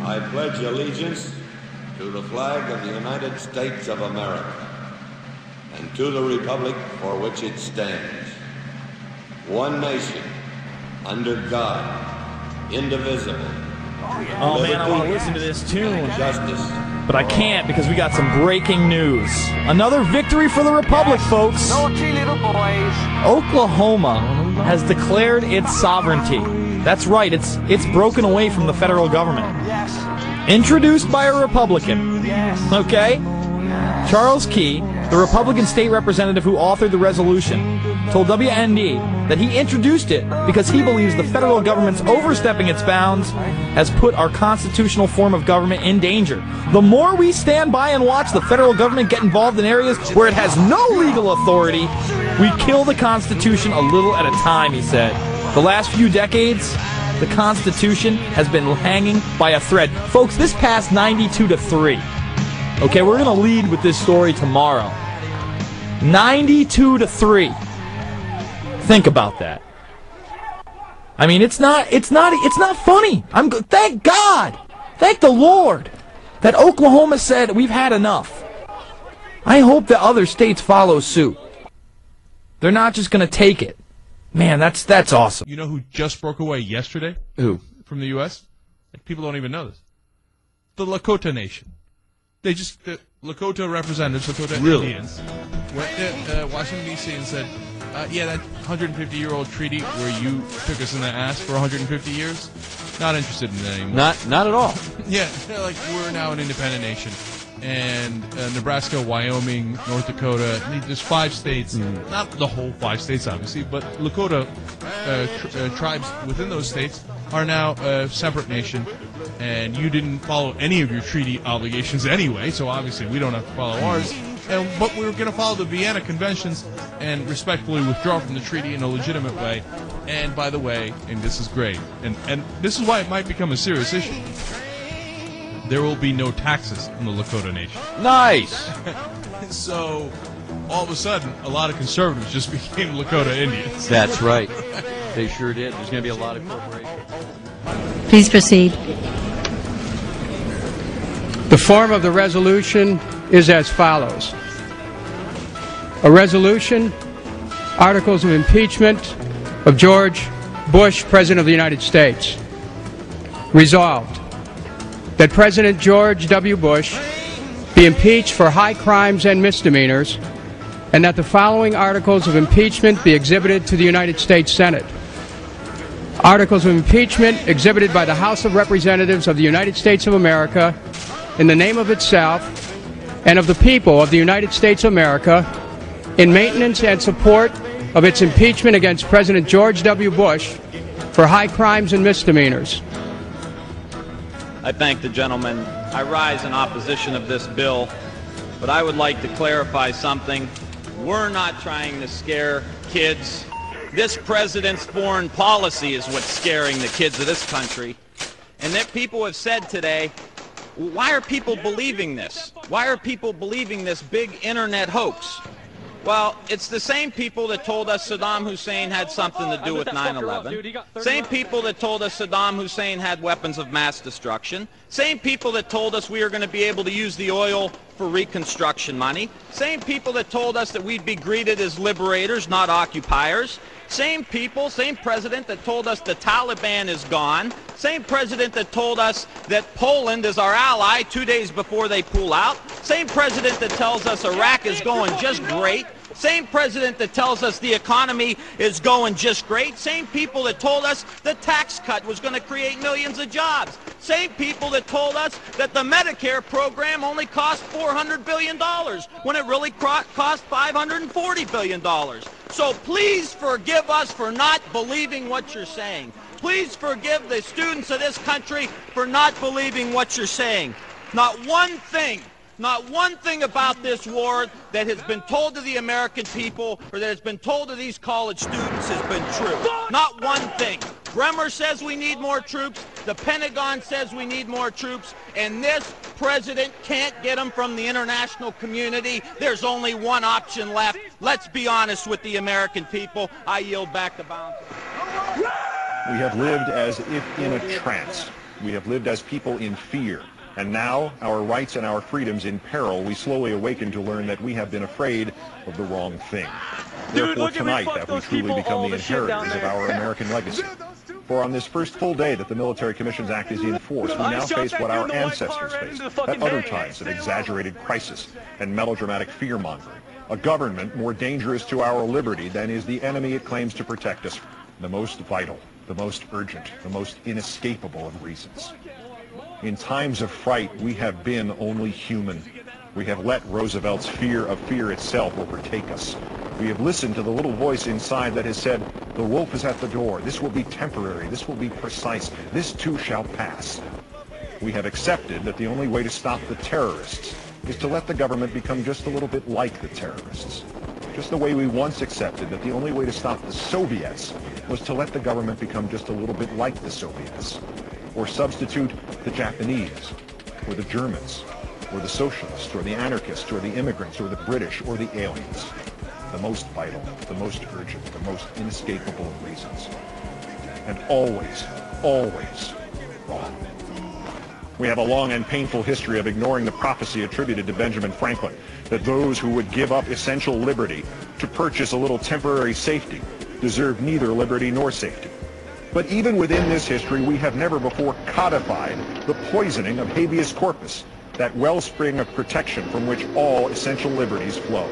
I pledge allegiance to the flag of the United States of America and to the republic for which it stands, one nation, under God, indivisible. Oh man, I want to listen to this tune. Justice. But I can't because we got some breaking news. Another victory for the Republic, folks. Naughty little boys. Oklahoma has declared its sovereignty. That's right, it's broken away from the federal government. Yes. Introduced by a Republican. Yes. Okay? Charles Key, the Republican state representative who authored the resolution, told WND that he introduced it because he believes the federal government's overstepping its bounds has put our constitutional form of government in danger. The more we stand by and watch the federal government get involved in areas where it has no legal authority, we kill the Constitution a little at a time, he said. The last few decades, the Constitution has been hanging by a thread. Folks, this passed 92-3. Okay, we're going to lead with this story tomorrow. 92-3. Think about that. I mean, it's not funny. Thank God, thank the Lord that Oklahoma said we've had enough. I hope that other states follow suit. They're not just going to take it. Man, that's awesome. You know who just broke away yesterday? Who? From the U.S.? Like, people don't even know this. The Lakota Nation. They just, the Lakota representatives, Lakota Indians, went to Washington, D.C. and said, yeah, that 150-year-old treaty where you took us in the ass for 150 years, not interested in that anymore. Not at all. Yeah, they're like, we're now an independent nation. And Nebraska, Wyoming, North Dakota, there's 5 states, not the whole 5 states, obviously, but Lakota tribes within those states are now a separate nation, and you didn't follow any of your treaty obligations anyway, so obviously we don't have to follow ours. But we're going to follow the Vienna Conventions and respectfully withdraw from the treaty in a legitimate way. And by the way, and this is great, and this is why it might become a serious issue, there will be no taxes in the Lakota Nation. Nice. So, all of a sudden, a lot of conservatives just became Lakota Indians. That's right. They sure did. There's going to be a lot of corporations. Please proceed. The form of the resolution is as follows. A resolution, articles of impeachment of George Bush, President of the United States. Resolved, that President George W. Bush be impeached for high crimes and misdemeanors, and that the following articles of impeachment be exhibited to the United States Senate. Articles of impeachment exhibited by the House of Representatives of the United States of America in the name of itself and of the people of the United States of America in maintenance and support of its impeachment against President George W. Bush for high crimes and misdemeanors. I thank the gentleman. I rise in opposition of this bill, but I would like to clarify something. We're not trying to scare kids. This president's foreign policy is what's scaring the kids of this country. And that people have said today, why are people believing this? Why are people believing this big internet hoax? Well, it's the same people that told us Saddam Hussein had something to do with 9/11. Same people that told us Saddam Hussein had weapons of mass destruction. Same people that told us we were going to be able to use the oil for reconstruction money. Same people that told us that we'd be greeted as liberators, not occupiers. Same people, same president that told us the Taliban is gone. Same president that told us that Poland is our ally 2 days before they pull out. Same president that tells us Iraq is going just great. Same president that tells us the economy is going just great. Same people that told us the tax cut was going to create millions of jobs. Same people that told us that the Medicare program only cost $400 billion when it really cost $540 billion. So please forgive us for not believing what you're saying. Please forgive the students of this country for not believing what you're saying. Not one thing about this war that has been told to the American people or that has been told to these college students has been true. Not one thing. Bremer says we need more troops. The Pentagon says we need more troops. And this president can't get them from the international community. There's only one option left. Let's be honest with the American people. I yield back the balance. We have lived as if in a trance. We have lived as people in fear. And now, our rights and our freedoms in peril, we slowly awaken to learn that we have been afraid of the wrong thing. Therefore, tonight have we truly become the inheritors of our American legacy. For on this first full day that the Military Commissions Act is in force, we now face what our ancestors faced at other times of exaggerated crisis and melodramatic fear-mongering. A government more dangerous to our liberty than is the enemy it claims to protect us. The most vital, the most urgent, the most inescapable of reasons. In times of fright, we have been only human. We have let Roosevelt's fear of fear itself overtake us. We have listened to the little voice inside that has said, the wolf is at the door. This will be temporary. This will be precise. This too shall pass. We have accepted that the only way to stop the terrorists is to let the government become just a little bit like the terrorists. Just the way we once accepted that the only way to stop the Soviets was to let the government become just a little bit like the Soviets. Or substitute the Japanese, or the Germans, or the socialists, or the anarchists, or the immigrants, or the British, or the aliens. The most vital, the most urgent, the most inescapable of reasons. And always, always wrong. We have a long and painful history of ignoring the prophecy attributed to Benjamin Franklin that those who would give up essential liberty to purchase a little temporary safety deserve neither liberty nor safety. But even within this history, we have never before codified the poisoning of habeas corpus, that wellspring of protection from which all essential liberties flow.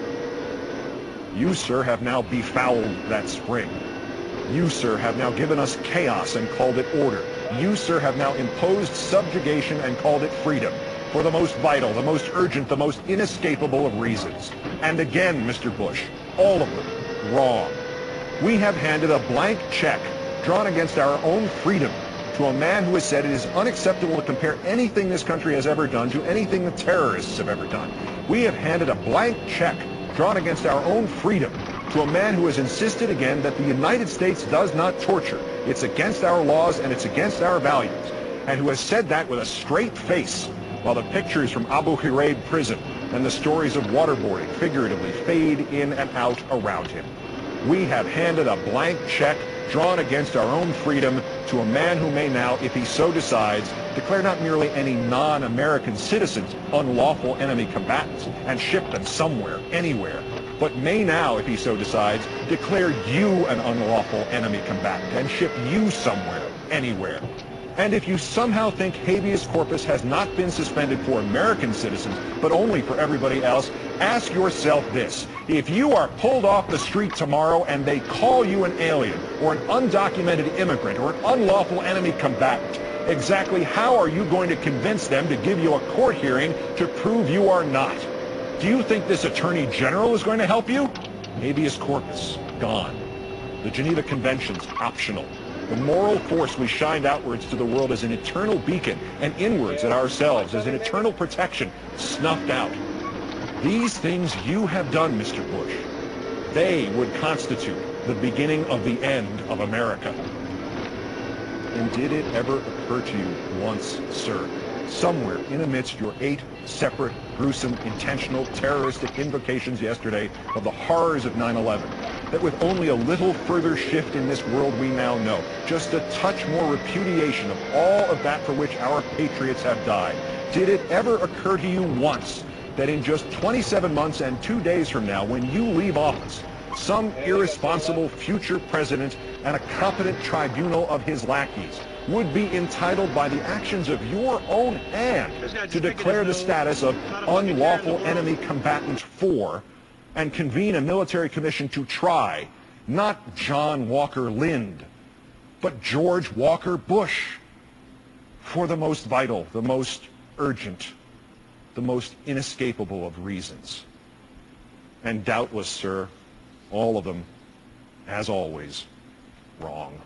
You, sir, have now befouled that spring. You, sir, have now given us chaos and called it order. You, sir, have now imposed subjugation and called it freedom, for the most vital, the most urgent, the most inescapable of reasons. And again, Mr. Bush, all of them wrong. We have handed a blank check drawn against our own freedom to a man who has said it is unacceptable to compare anything this country has ever done to anything the terrorists have ever done. We have handed a blank check drawn against our own freedom to a man who has insisted again that the United States does not torture. It's against our laws and it's against our values. And who has said that with a straight face while the pictures from Abu Ghraib prison and the stories of waterboarding figuratively fade in and out around him. We have handed a blank check drawn against our own freedom to a man who may now, if he so decides, declare not merely any non-American citizens unlawful enemy combatants and ship them somewhere, anywhere, but may now, if he so decides, declare you an unlawful enemy combatant and ship you somewhere, anywhere. And if you somehow think habeas corpus has not been suspended for American citizens, but only for everybody else, ask yourself this. If you are pulled off the street tomorrow and they call you an alien, or an undocumented immigrant, or an unlawful enemy combatant, exactly how are you going to convince them to give you a court hearing to prove you are not? Do you think this Attorney General is going to help you? Habeas corpus, gone. The Geneva Conventions, optional. The moral force we shined outwards to the world as an eternal beacon and inwards at ourselves as an eternal protection, snuffed out. These things you have done, Mr. Bush, they would constitute the beginning of the end of America. And did it ever occur to you once, sir, somewhere in amidst your 8 separate, gruesome, intentional, terroristic invocations yesterday of the horrors of 9/11, that with only a little further shift in this world we now know, just a touch more repudiation of all of that for which our patriots have died, did it ever occur to you once that in just 27 months and 2 days from now, when you leave office, some irresponsible future president and a competent tribunal of his lackeys would be entitled by the actions of your own hand to declare the status of unlawful enemy combatant 4 and convene a military commission to try not John Walker Lind, but George Walker Bush for the most vital, the most urgent, the most inescapable of reasons. And doubtless, sir, all of them, as always, wrong.